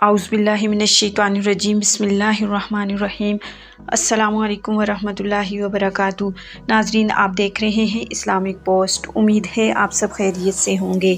औज़ुबिल्लाहिमिनश्शैतानिर्रजीम बिस्मिल्लाहिर्रहमानिर्रहीम अस्सलामुअलैकुम वरहमतुल्लाहि वबरकातुहू। नाजरीन, आप देख रहे हैं इस्लामिक पोस्ट। उम्मीद है आप सब खैरियत से होंगे।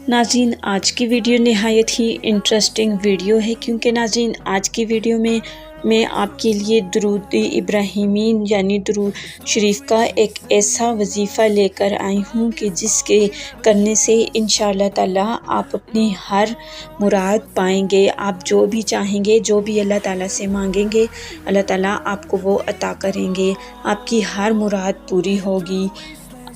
नाजरीन, आज की वीडियो नहायत ही इंटरेस्टिंग वीडियो है, क्योंकि नाजरीन आज की वीडियो में मैं आपके लिए दुरूद इब्राहिमी यानी दुरूद शरीफ का एक ऐसा वजीफ़ा लेकर आई हूँ कि जिसके करने से इंशाअल्लाह ताला आप अपनी हर मुराद पाएंगे। आप जो भी चाहेंगे, जो भी अल्लाह ताला से मांगेंगे, अल्लाह ताला आपको वो अता करेंगे। आपकी हर मुराद पूरी होगी,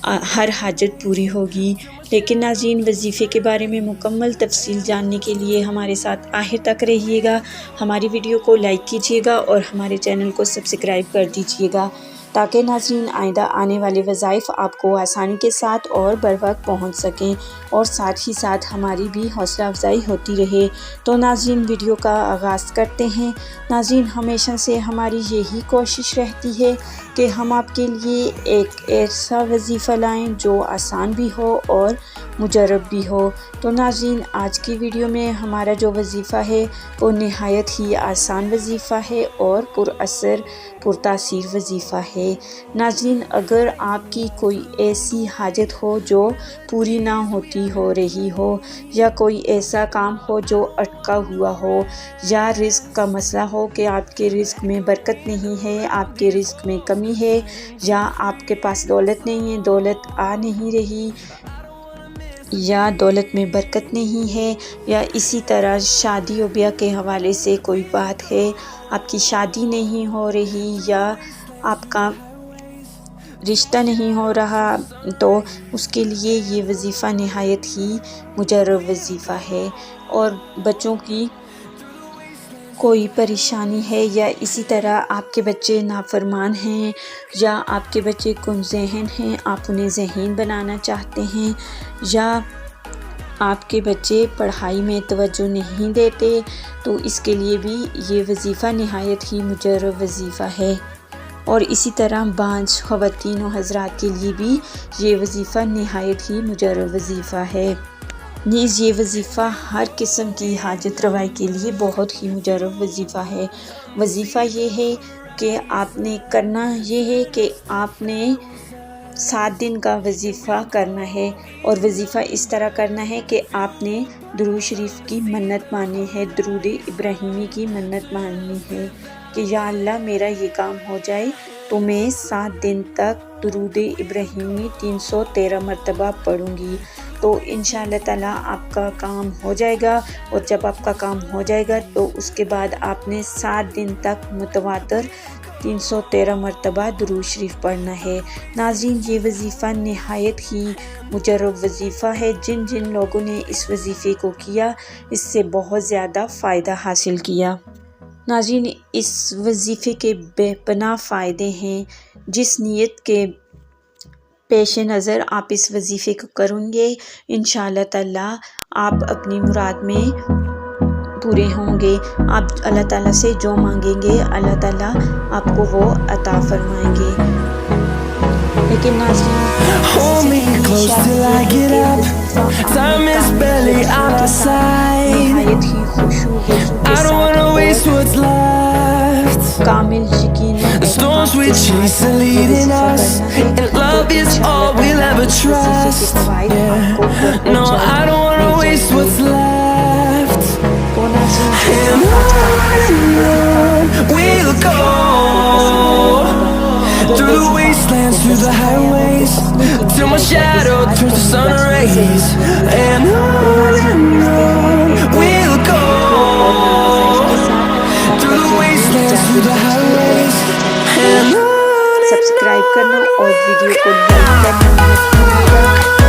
हर हाजत पूरी होगी। लेकिन नाज़रीन, वजीफ़े के बारे में मुकम्मल तफसील जानने के लिए हमारे साथ आखिर तक रहिएगा। हमारी वीडियो को लाइक कीजिएगा और हमारे चैनल को सब्सक्राइब कर दीजिएगा, ताकि नाज़रीन आइंदा आने वाले वज़ाइफ आपको आसानी के साथ और बर वक्त पहुँच सकें और साथ ही साथ हमारी भी हौसला अफजाई होती रहे। तो नाज़रीन, वीडियो का आगाज़ करते हैं। नाज़रीन, हमेशा से हमारी यही कोशिश रहती है कि हम आपके लिए एक ऐसा वजीफ़ा लाएं जो आसान भी हो और मुजर्रब भी हो। तो नाज़रीन, आज की वीडियो में हमारा जो वजीफ़ा है वो नहायत ही आसान वजीफ़ा है और पुरअसर पुरतासीर वजीफ़ा है। नाज़रीन, अगर आपकी कोई ऐसी हाजत हो जो पूरी ना होती हो रही हो, या कोई ऐसा काम हो जो अटका हुआ हो, या रिस्क का मसला हो कि आपके रिस्क में बरकत नहीं है, आपके रिस्क में कमी है, या आपके पास दौलत नहीं है, दौलत आ नहीं रही, या दौलत में बरकत नहीं है, या इसी तरह शादी और ब्याह के हवाले से कोई बात है, आपकी शादी नहीं हो रही या आपका रिश्ता नहीं हो रहा, तो उसके लिए ये वजीफ़ा नहायत ही मुजर्रब वजीफ़ा है। और बच्चों की कोई परेशानी है, या इसी तरह आपके बच्चे नाफरमान हैं, या आपके बच्चे गुम ज़हन हैं, आप उन्हें ज़हीन बनाना चाहते हैं, या आपके बच्चे पढ़ाई में तवज्जो नहीं देते, तो इसके लिए भी ये वजीफ़ा नहायत ही मुजर्रब वजीफ़ा है। और इसी तरह बांझ ख़वातीन व हज़रात के लिए भी ये वजीफ़ा नहायत ही मुजर्रब वजीफ़ा है। नीज़ ये वजीफ़ा हर किस्म की हाजत रवाई के लिए बहुत ही मुजर्रब वजीफ़ा है। वजीफ़ा ये है कि आपने करना ये है कि आपने 7 दिन का वजीफ़ा करना है, और वजीफ़ा इस तरह करना है कि आपने दुरूद शरीफ की मन्नत मानी है, दुरूद इब्राहिमी की मन्नत मानी है कि या अल्लाह मेरा ये काम हो जाए तो मैं 7 दिन तक दुरूद इब्राहिमी 313 मरतबा पढ़ूँगी। तो इंशाअल्लाह ताला आपका काम हो जाएगा, और जब आपका काम हो जाएगा तो उसके बाद आपने 7 दिन तक मुतवातर 313 मरतबा दुरूद शरीफ पढ़ना है। नाज़रीन, ये वजीफ़ा नहायत ही मुजर्रब वजीफ़ा है। जिन जिन लोगों ने इस वजीफ़े को किया, इससे बहुत ज़्यादा फ़ायदा हासिल किया। नाज़रीन, इस वजीफ़े के बेपनाह फ़ायदे हैं। जिस नीयत के पेश नज़र आप इस वजीफ़े को करेंगे, इंशाअल्लाह ताला आप अपनी मुराद में पूरे होंगे। आप अल्लाह ताला से जो मांगेंगे, अल्लाह ताला आपको वो अता फरमाएंगे। लेकिन नाज़रीन, नहायत ही खुशू के साथ कामिल यकीन through the wastelands, through the highways, till my shadow turns to sun rays, and on we'll go. Through the wastelands, through the highways, and on. Subscribe करना और वीडियो को लाइक करना मत भूलिएगा।